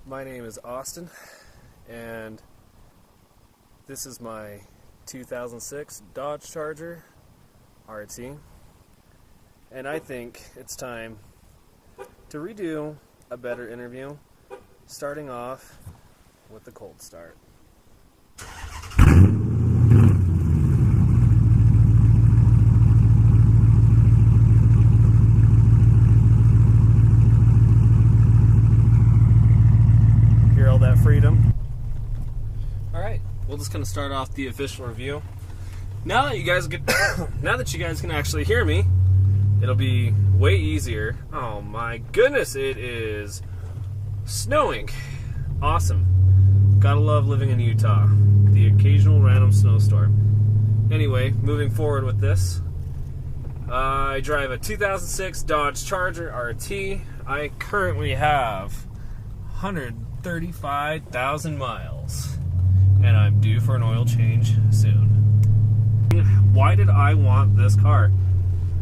My name is Austin, and this is my 2006 Dodge Charger RT, and I think it's time to redo a better interview, starting off with the cold start. That freedom. Alright, we'll just kind of start off the official review. Now that you guys can actually hear me, it'll be way easier. Oh my goodness, it is snowing. Awesome. Gotta love living in Utah. The occasional random snowstorm. Anyway, moving forward with this, I drive a 2006 Dodge Charger RT. I currently have 135,000 miles, and I'm due for an oil change soon. Why did I want this car?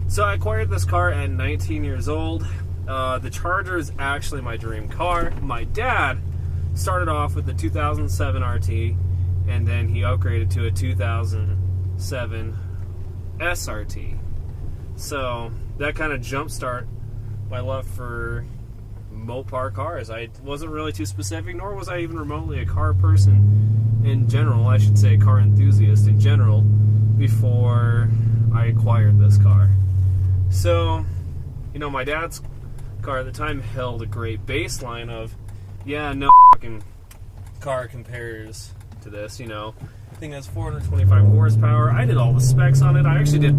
So I acquired this car at 19 years old. The Charger is actually my dream car. My dad started off with the 2007 RT, and then he upgraded to a 2007 SRT. So that kind of jumpstart my love for Mopar cars. I wasn't really too specific, nor was I even remotely a car person in general. I should say car enthusiast in general before I acquired this car. So, you know, my dad's car at the time held a great baseline of, yeah, no fucking car compares to this, you know. The thing has 425 horsepower. I did all the specs on it. I actually did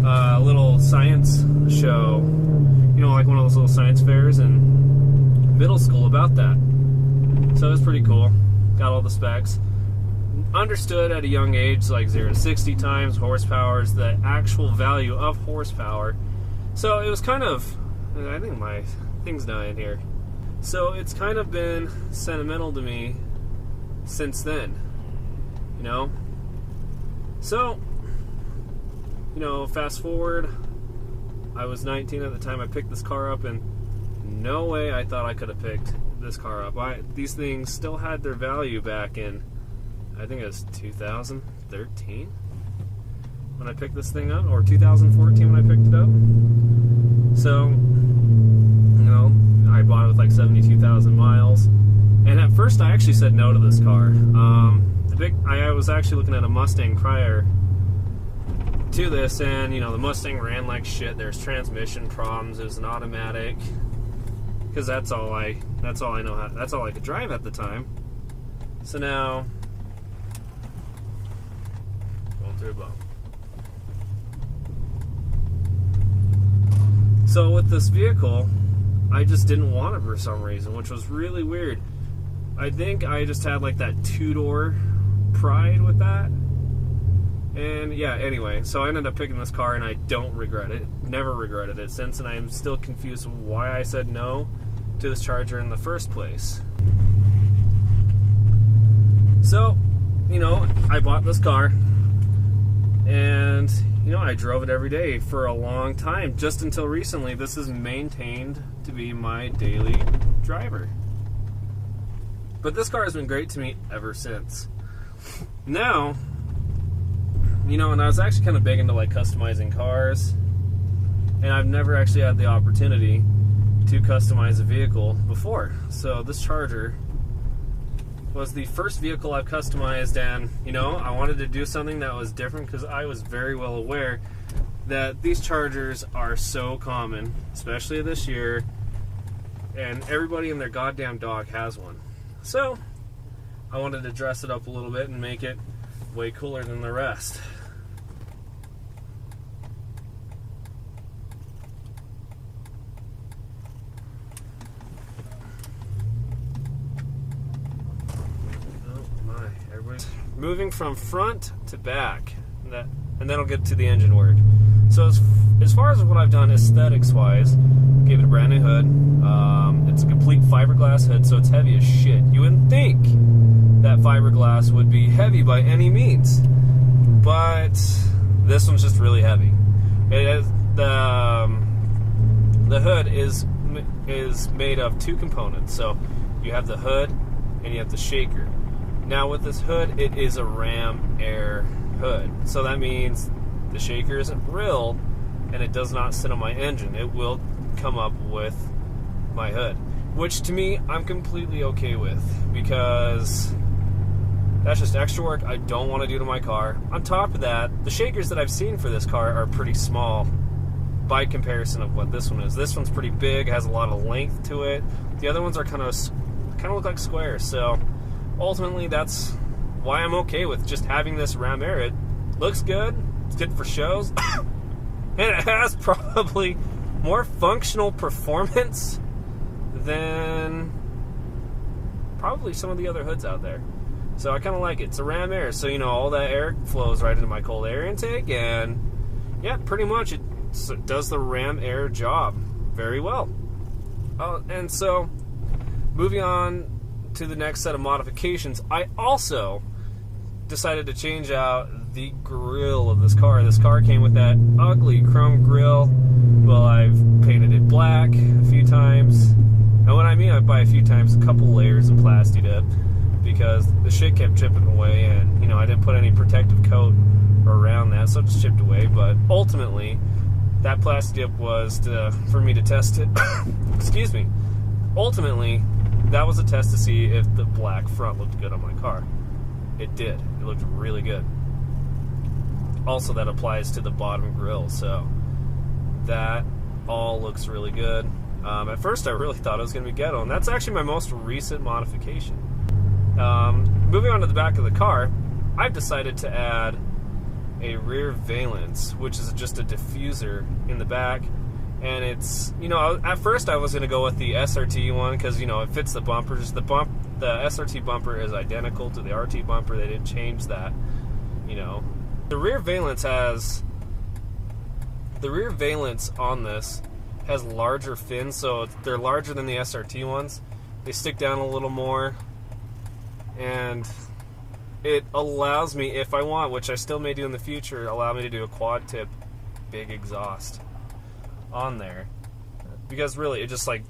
a little science show, you know, like one of those little science fairs in middle school about that. So it was pretty cool. Got all the specs. Understood at a young age, like 0 to 60 times, horsepower is the actual value of horsepower. So it was kind of, I think my thing's dying here. So it's kind of been sentimental to me since then, you know? So, you know, fast forward, I was 19 at the time I picked this car up, and no way I thought I could have picked this car up. These things still had their value back in, I think it was 2013 when I picked this thing up, or 2014 when I picked it up. So, you know, I bought it with like 72,000 miles, and at first I actually said no to this car. I was actually looking at a Mustang prior to this, and you know, the Mustang ran like shit. There's transmission problems. It was an automatic, because that's all I know. That's all I could drive at the time. So now, going through a bump. So with this vehicle, I just didn't want it for some reason, which was really weird. I think I just had like that two-door pride with that. And yeah, anyway, so I ended up picking this car, and I don't regret it. Never regretted it since, and I'm still confused why I said no to this Charger in the first place. So, you know, I bought this car, and, you know, I drove it every day for a long time, just until recently. This is maintained to be my daily driver. But this car has been great to me ever since. Now, you know, and I was actually kind of big into like customizing cars, and I've never actually had the opportunity to customize a vehicle before. So this Charger was the first vehicle I've customized, and you know, I wanted to do something that was different because I was very well aware that these Chargers are so common, especially this year, and everybody and their goddamn dog has one. So I wanted to dress it up a little bit and make it way cooler than the rest. Moving from front to back, and then I'll get to the engine work. So as far as what I've done aesthetics wise, gave it a brand new hood. It's a complete fiberglass hood, so it's heavy as shit. You wouldn't think that fiberglass would be heavy by any means, but this one's just really heavy. The hood is made of two components. So You have the hood and you have the shaker. Now with this hood, it is a Ram Air hood. So that means the shaker isn't real and it does not sit on my engine. It will come up with my hood, which to me, I'm completely okay with, because that's just extra work I don't want to do to my car. On top of that, the shakers that I've seen for this car are pretty small by comparison of what this one is. This one's pretty big, has a lot of length to it. The other ones are kind of look like squares. So ultimately, that's why I'm okay with just having this Ram Air. It looks good. It's good for shows, and it has probably more functional performance than probably some of the other hoods out there. So I kind of like it. It's a Ram Air, so you know all that air flows right into my cold air intake, and yeah, pretty much it does the Ram Air job very well. And so moving on to the next set of modifications, I also decided to change out the grill of this car. This car came with that ugly chrome grill. Well, I've painted it black a few times. And what I mean by a few times, a couple layers of Plasti Dip, because the shit kept chipping away, and you know I didn't put any protective coat around that, so it just chipped away. But ultimately, that Plasti Dip was for me to test it. Excuse me. Ultimately, that was a test to see if the black front looked good on my car. It did. It looked really good. Also, that applies to the bottom grille, so that all looks really good. At first, I really thought it was going to be ghetto, and that's actually my most recent modification. Moving on to the back of the car, I've decided to add a rear valance, which is just a diffuser in the back. And it's, you know, at first I was going to go with the SRT one because, you know, it fits the bumpers. The SRT bumper is identical to the RT bumper. They didn't change that, you know. The rear valance on this has larger fins, so they're larger than the SRT ones. They stick down a little more, and it allows me, if I want, which I still may do in the future, allow me to do a quad tip big exhaust on there, because really it's like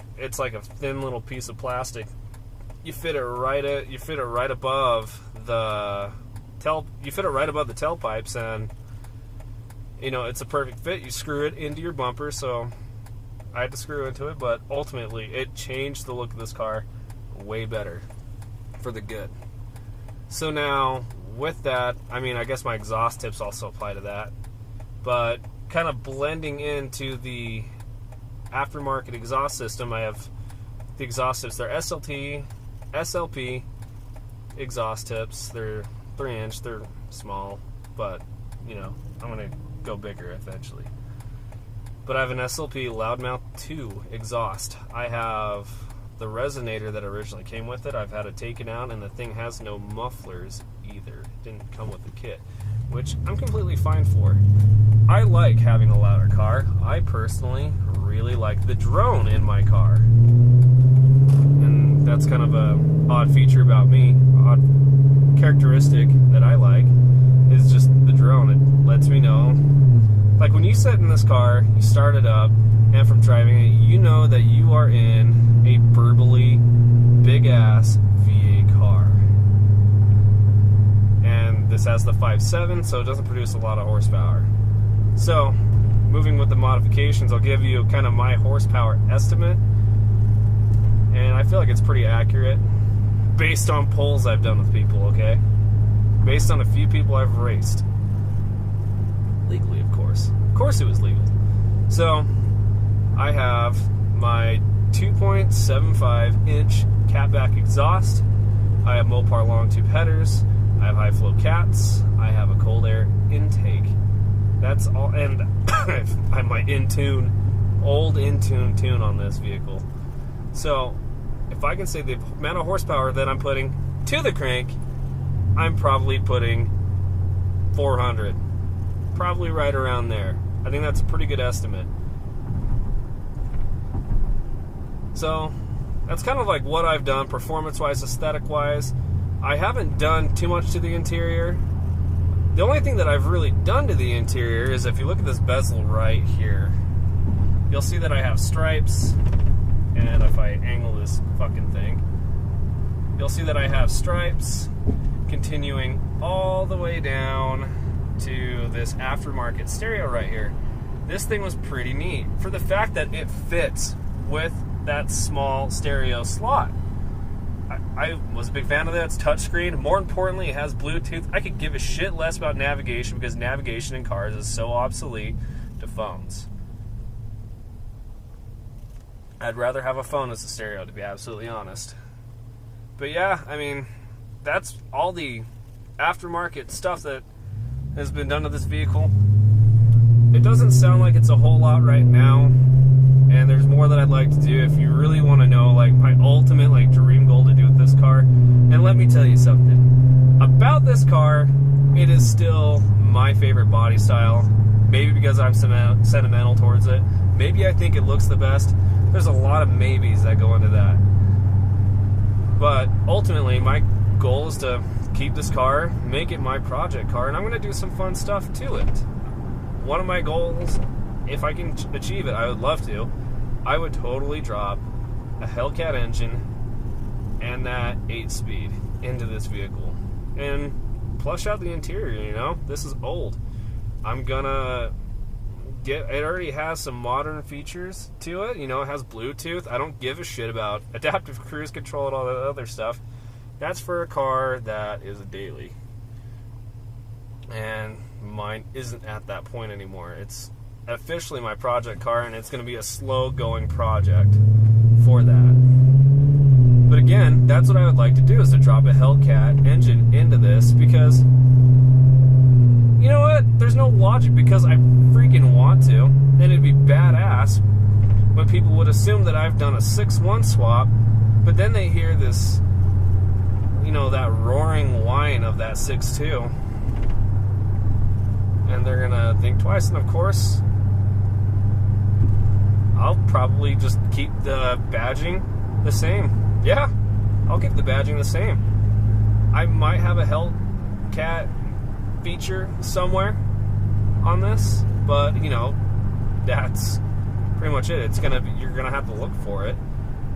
a thin little piece of plastic. You fit it right above the tailpipes, and you know it's a perfect fit. You screw it into your bumper, so I had to screw into it, but ultimately it changed the look of this car way better for the good. So now with that, I mean, I guess my exhaust tips also apply to that, but kind of blending into the aftermarket exhaust system, I have the exhaust tips. They're SLP exhaust tips. They're 3-inch. They're small, but you know I'm gonna go bigger eventually. But I have an SLP Loudmouth 2 exhaust. I have the resonator that originally came with it. I've had it taken out, and the thing has no mufflers either. It didn't come with the kit, which I'm completely fine for. I like having a louder car. I personally really like the drone in my car. And that's kind of a odd feature about me. Odd characteristic that I like is just the drone. It lets me know. Like when you sit in this car, you start it up, and from driving it, you know that you are in a burbly, big-ass V8 car. And this has the 5.7, so it doesn't produce a lot of horsepower. So, moving with the modifications, I'll give you kind of my horsepower estimate, and I feel like it's pretty accurate based on polls I've done with people, okay? Based on a few people I've raced. Legally, of course. Of course it was legal. So, I have my 2.75-inch catback exhaust. I have Mopar long tube headers. I have high flow cats. I have a cold air intake. That's all, and I have my old Intune tune on this vehicle. So, if I can say the amount of horsepower that I'm putting to the crank, I'm probably putting 400. Probably right around there. I think that's a pretty good estimate. So, that's kind of like what I've done performance-wise, aesthetic-wise. I haven't done too much to the interior. The only thing that I've really done to the interior is if you look at this bezel right here, you'll see that I have stripes, and if I angle this fucking thing, you'll see that I have stripes continuing all the way down to this aftermarket stereo right here. This thing was pretty neat for the fact that it fits with that small stereo slot. I was a big fan of that. It's touchscreen. More importantly, it has Bluetooth. I could give a shit less about navigation because navigation in cars is so obsolete to phones. I'd rather have a phone as a stereo, to be absolutely honest. But yeah, I mean, that's all the aftermarket stuff that has been done to this vehicle. It doesn't sound like it's a whole lot right now, and there's more that I'd like to do. If you really want to know, like, my ultimate, like, dream goal to do with this car, and let me tell you something about this car, it is still my favorite body style. Maybe because I'm sentimental towards it. Maybe I think it looks the best. There's a lot of maybes that go into that. But ultimately, my goal is to keep this car, make it my project car, and I'm going to do some fun stuff to it. One of my goals, if I can achieve it, I would love to, I would totally drop a Hellcat engine and that 8-speed into this vehicle and plush out the interior, you know? This is old. I'm gonna get, it already has some modern features to it, you know, it has Bluetooth. I don't give a shit about adaptive cruise control and all that other stuff. That's for a car that is a daily. And mine isn't at that point anymore. It's officially my project car, and it's going to be a slow-going project for that. But again, that's what I would like to do, is to drop a Hellcat engine into this, because you know what? There's no logic, because I freaking want to, and it'd be badass when people would assume that I've done a 6.1 swap, but then they hear this, you know, that roaring whine of that 6.2, and they're gonna think twice. And of course, I'll probably just keep the badging the same. Yeah, I'll keep the badging the same. I might have a Hellcat feature somewhere on this, but you know, that's pretty much it. It's gonna be, you're gonna have to look for it,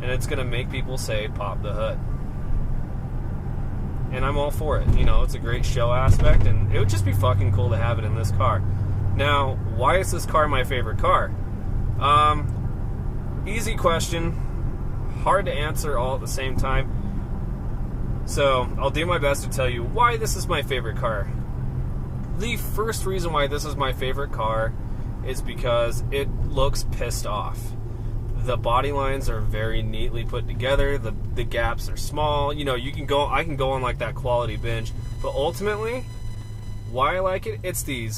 and it's gonna make people say pop the hood. And I'm all for it. You know, it's a great show aspect, and it would just be fucking cool to have it in this car. Now, why is this car my favorite car? Easy question, hard to answer all at the same time. So, I'll do my best to tell you why this is my favorite car. The first reason why this is my favorite car is because it looks pissed off. The body lines are very neatly put together. The gaps are small. You know, I can go on like that quality binge. But ultimately, why I like it, it's the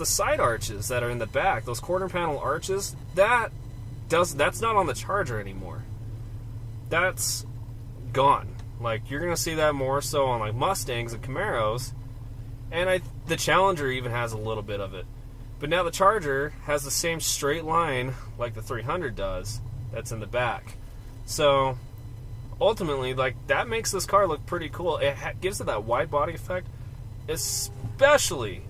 side arches that are in the back. Those quarter panel arches, that's not on the Charger anymore. That's gone. Like, you're gonna see that more so on like Mustangs and Camaros, and the Challenger even has a little bit of it. But now the Charger has the same straight line like the 300 does that's in the back. So ultimately, like, that makes this car look pretty cool. It gives it that wide body effect, especially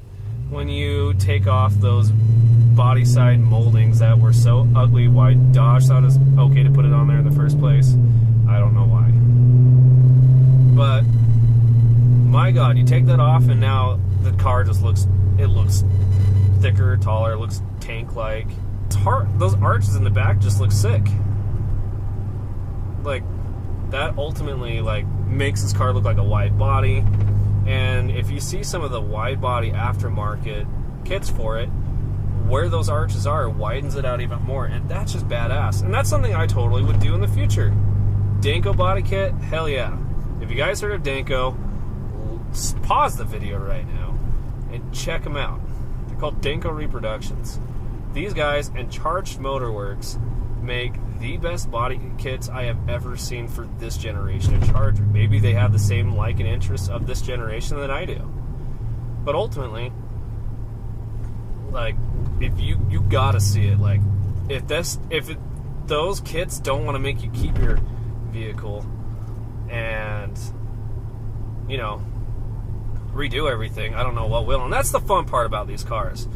when you take off those body side moldings that were so ugly. Why Dodge thought it was okay to put it on there in the first place, I don't know why. But my God, you take that off and now the car just looks thicker, taller, it looks tank-like. Those arches in the back just look sick. Like, that ultimately, like, makes this car look like a wide body. And if you see some of the wide body aftermarket kits for it, where those arches are, it widens it out even more, and that's just badass. And that's something I totally would do in the future. Danko body kit, hell yeah. If you guys heard of Danko, pause the video right now and check them out. Called Danko Reproductions. These guys and Charged Motorworks make the best body kits I have ever seen for this generation of Charger. Maybe they have the same like and interests of this generation that I do. But ultimately, like, if you gotta see it. Like, if those kits don't want to make you keep your vehicle and, you know, redo everything, I don't know what will. And that's the fun part about these cars,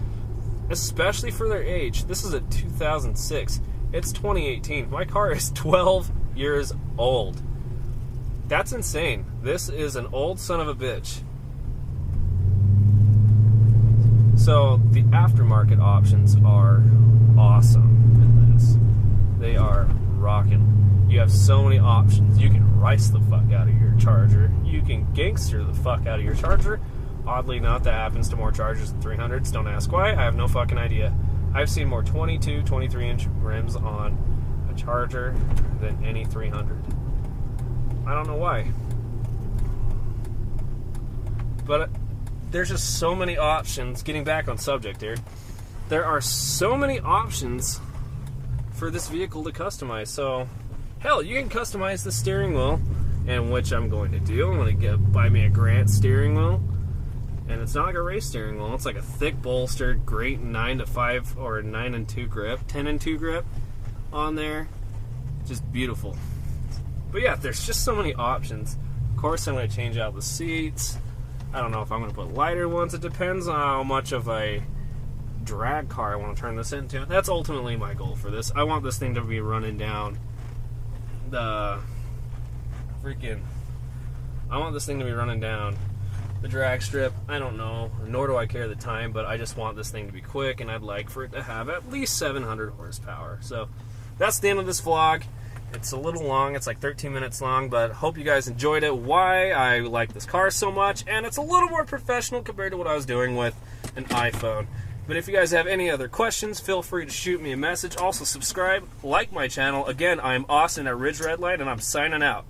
especially for their age. This is a 2006. It's 2018. My car is 12 years old. That's insane. This is an old son of a bitch. So the aftermarket options are awesome in this. They are rocking. You have so many options. You can rice the fuck out of your Charger. You can gangster the fuck out of your Charger. Oddly enough, that happens to more Chargers than 300s. Don't ask why. I have no fucking idea. I've seen more 22, 23-inch rims on a Charger than any 300. I don't know why. But there's just so many options. Getting back on subject here, there are so many options for this vehicle to customize. So, hell, you can customize the steering wheel, and which I'm going to do. I'm going to buy me a Grant steering wheel, and it's not like a race steering wheel. It's like a thick bolstered, great 9-to-5 or 9-and-2 grip, 10-and-2 grip on there. Just beautiful. But yeah, there's just so many options. Of course, I'm going to change out the seats. I don't know if I'm going to put lighter ones. It depends on how much of a drag car I want to turn this into. That's ultimately my goal for this. I want this thing to be running down the I want this thing to be running down the drag strip. I don't know, nor do I care the time, but I just want this thing to be quick, and I'd like for it to have at least 700 horsepower. So that's the end of this vlog. It's a little long, it's like 13 minutes long, but hope you guys enjoyed it, why I like this car so much, and it's a little more professional compared to what I was doing with an iPhone. But if you guys have any other questions, feel free to shoot me a message. Also subscribe, like my channel. Again, I'm Austin at Ridge Red Light, and I'm signing out.